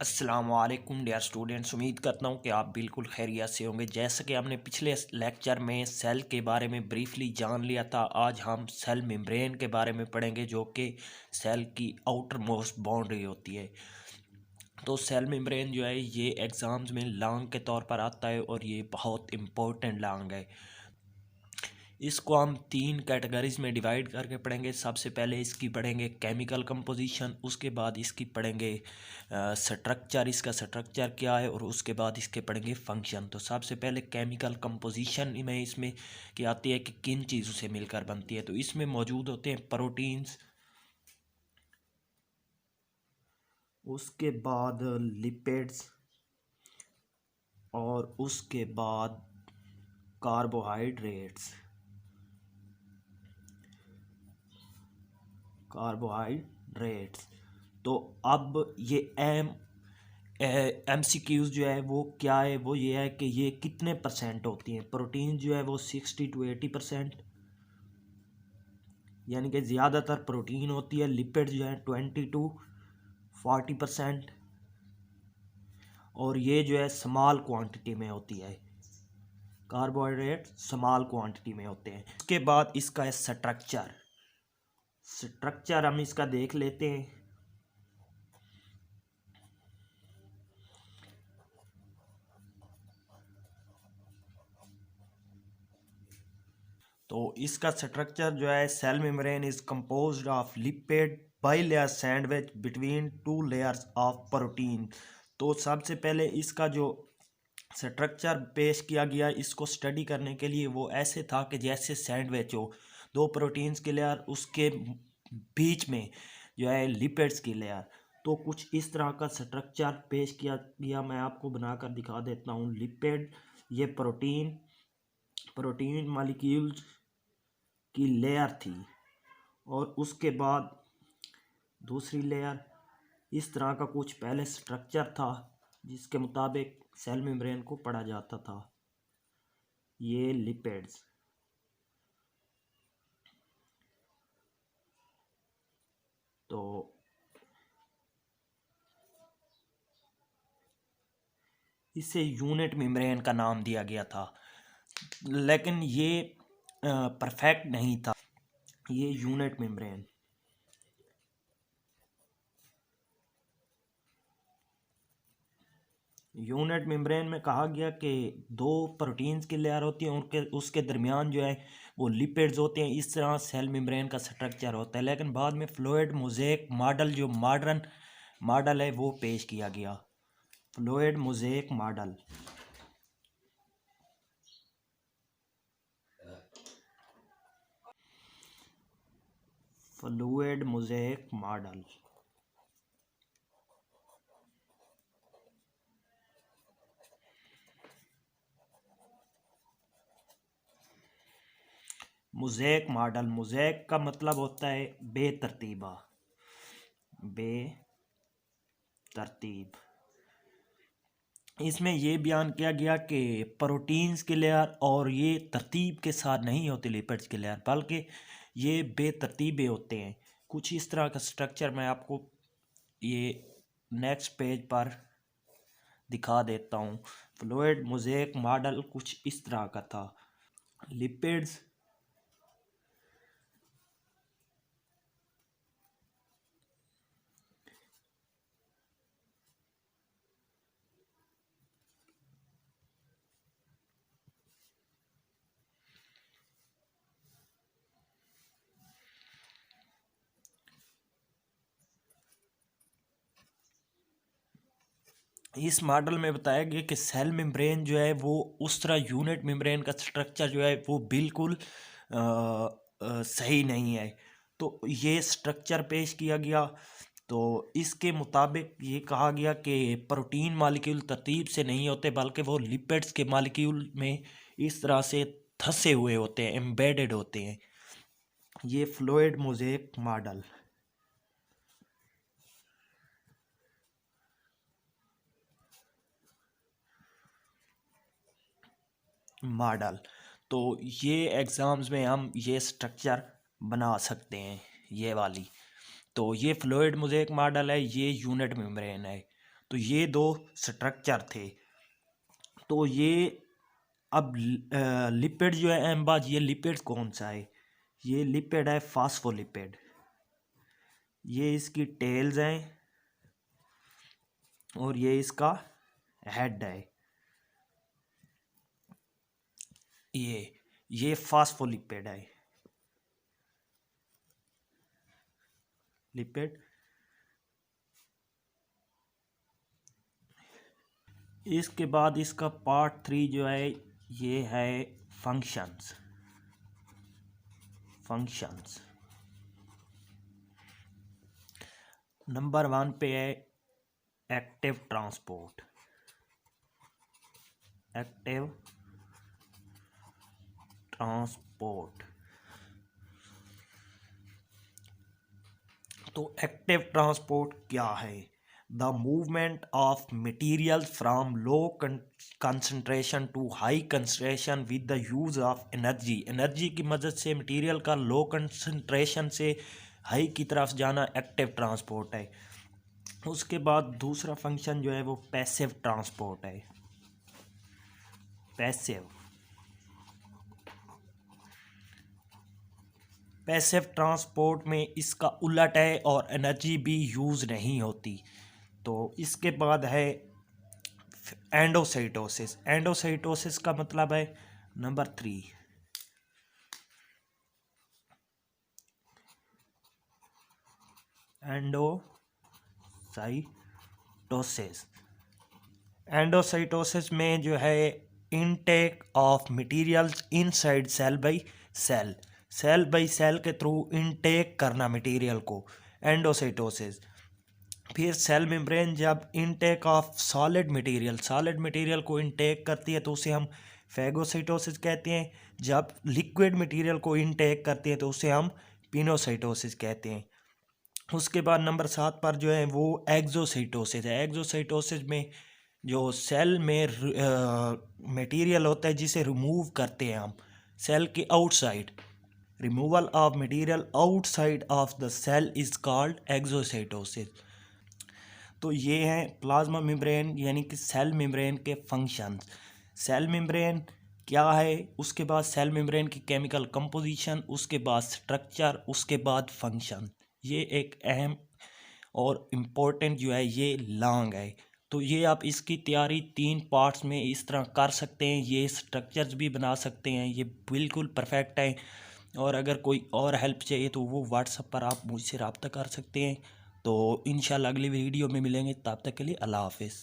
अस्सलामुअलैकुम dear students, उम्मीद करता हूँ कि आप बिल्कुल खैरियत से होंगे। जैसा कि हमने पिछले लेक्चर में सेल के बारे में ब्रीफली जान लिया था, आज हम सेल मेम्ब्रेन के बारे में पढ़ेंगे जो कि सेल की आउटर मोस्ट बाउंड्री होती है। तो सेल मेम्ब्रेन जो है ये एग्ज़ाम्स में लॉन्ग के तौर पर आता है और ये बहुत इम्पोर्टेंट लॉन्ग है। इसको हम तीन कैटेगरीज में डिवाइड करके पढ़ेंगे। सबसे पहले इसकी पढ़ेंगे केमिकल कंपोजिशन, उसके बाद इसकी पढ़ेंगे स्ट्रक्चर, इसका स्ट्रक्चर क्या है, और उसके बाद इसके पढ़ेंगे फंक्शन। तो सबसे पहले केमिकल कंपोजिशन में इसमें क्या आती है कि किन चीज़ों से मिलकर बनती है। तो इसमें मौजूद होते हैं प्रोटीन्स, उसके बाद लिपिड्स और उसके बाद कार्बोहाइड्रेट्स। तो अब ये MCQs जो है वो क्या है, वो ये है कि ये कितने परसेंट होती हैं। प्रोटीन जो है वो 60 to 80%, यानी कि ज़्यादातर प्रोटीन होती है। लिपिड जो है 20 to 40%, और ये जो है स्मॉल क्वांटिटी में होती है। कार्बोहाइड्रेट स्मॉल क्वांटिटी में होते हैं। उसके बाद इसका है स्ट्रक्चर हम इसका देख लेते हैं। तो इसका स्ट्रक्चर जो है, cell membrane is composed of lipid bilayer sandwich between two layers of protein. तो सबसे पहले इसका जो स्ट्रक्चर पेश किया गया, इसको स्टडी करने के लिए वो ऐसे था कि जैसे सैंडविच हो, दो प्रोटीन्स की लेयर, उसके बीच में जो है लिपिड्स की लेयर। तो कुछ इस तरह का स्ट्रक्चर पेश किया गया। मैं आपको बनाकर दिखा देता हूँ। लिपिड, ये प्रोटीन मॉलिक्यूल्स की लेयर थी, और उसके बाद दूसरी लेयर। इस तरह का कुछ पहले स्ट्रक्चर था जिसके मुताबिक सेल मेम्ब्रेन को पढ़ा जाता था। ये लिपिड्स, तो इसे यूनिट मेम्ब्रेन का नाम दिया गया था, लेकिन ये परफेक्ट नहीं था। ये यूनिट मेम्ब्रेन में कहा गया कि दो प्रोटीन्स की लेयर होती है, उनके उसके दरमियान जो है वो लिपिड्स होते हैं। इस तरह सेल मेम्ब्रेन का स्ट्रक्चर होता है। लेकिन बाद में फ्लूइड मोज़ेक मॉडल, जो मॉडर्न मॉडल है, वो पेश किया गया। Fluid mosaic model. Fluid mosaic model mosaic model, mosaic का मतलब होता है बेतरतीबा, बेतरतीब। इसमें ये बयान किया गया कि प्रोटीन्स की लेयर और ये तरतीब के साथ नहीं होते लिपिड्स की लेयर, बल्कि ये बेतरतीबे होते हैं। कुछ इस तरह का स्ट्रक्चर मैं आपको ये नेक्स्ट पेज पर दिखा देता हूँ। फ्लूइड मोज़ेक मॉडल कुछ इस तरह का था। लिपिड्स, इस मॉडल में बताया गया कि सेल मेम्ब्रेन जो है वो उस तरह यूनिट मेम्ब्रेन का स्ट्रक्चर जो है वो बिल्कुल सही नहीं है। तो ये स्ट्रक्चर पेश किया गया। तो इसके मुताबिक ये कहा गया कि प्रोटीन मॉलिक्यूल तरतीब से नहीं होते, बल्कि वो लिपिड्स के मॉलिक्यूल में इस तरह से धंसे हुए होते हैं, एम्बेडेड होते हैं। ये फ्लूइड मोज़ेक मॉडल। तो ये एग्ज़ाम्स में हम ये स्ट्रक्चर बना सकते हैं, ये वाली। तो ये फ्लूइड मोज़ेक मॉडल है, ये यूनिट मेम्ब्रेन है। तो ये दो स्ट्रक्चर थे। तो ये अब लिपिड जो है अहमबाज, ये लिपिड कौन सा है? ये लिपिड है फास्फोलिपिड। ये इसकी टेल्स हैं और ये इसका हेड है। ये फास्फोलिपिड है, लिपिड। इसके बाद इसका पार्ट 3 जो है ये है फंक्शंस। नंबर 1 पे है एक्टिव ट्रांसपोर्ट। तो एक्टिव ट्रांसपोर्ट क्या है? The movement of material from low concentration to high concentration with the use of energy की मदद से मटेरियल का लो कंसंट्रेशन से हाई की तरफ जाना एक्टिव ट्रांसपोर्ट है। उसके बाद दूसरा फंक्शन जो है वो पैसिव ट्रांसपोर्ट है। पैसिव ट्रांसपोर्ट में इसका उलट है और एनर्जी भी यूज़ नहीं होती। तो इसके बाद है एंडोसाइटोसिस। एंडोसाइटोसिस का मतलब है नंबर 3 एंडोसाइटोसिस में जो है intake of materials inside cell by cell के थ्रू इनटेक करना मटेरियल को, एंडोसाइटोसिस। फिर सेल मेम्ब्रेन जब इनटेक ऑफ सॉलिड मटेरियल को इनटेक करती है तो उसे हम फैगोसाइटोसिस कहते हैं। जब लिक्विड मटेरियल को इनटेक करती है तो उसे हम पिनोसाइटोसिस कहते हैं। उसके बाद नंबर 7 पर जो है वो एक्सोसाइटोसिस है। एक्सोसाइटोसिस में जो सेल में मटेरियल होता है जिसे रिमूव करते हैं हम सेल के outside, removal of material outside of the cell is called exocytosis. तो ये हैं प्लाज्मा मेम्ब्रेन यानी कि सेल मेम्ब्रेन के फंक्शंस। सेल मेम्ब्रेन क्या है, उसके बाद सेल मेम्ब्रेन की केमिकल कंपोजिशन, उसके बाद स्ट्रक्चर, उसके बाद फंक्शन। ये एक अहम और इम्पोर्टेंट जो है ये लॉन्ग है। तो ये आप इसकी तैयारी 3 पार्ट्स में इस तरह कर सकते हैं। ये स्ट्रक्चर्स भी बना सकते हैं, ये बिल्कुल परफेक्ट है। और अगर कोई और हेल्प चाहिए तो वो व्हाट्सएप पर आप मुझसे रब्ता कर सकते हैं। तो इंशाल्लाह अगली वीडियो में मिलेंगे, तब तक के लिए अल्लाह हाफिज़।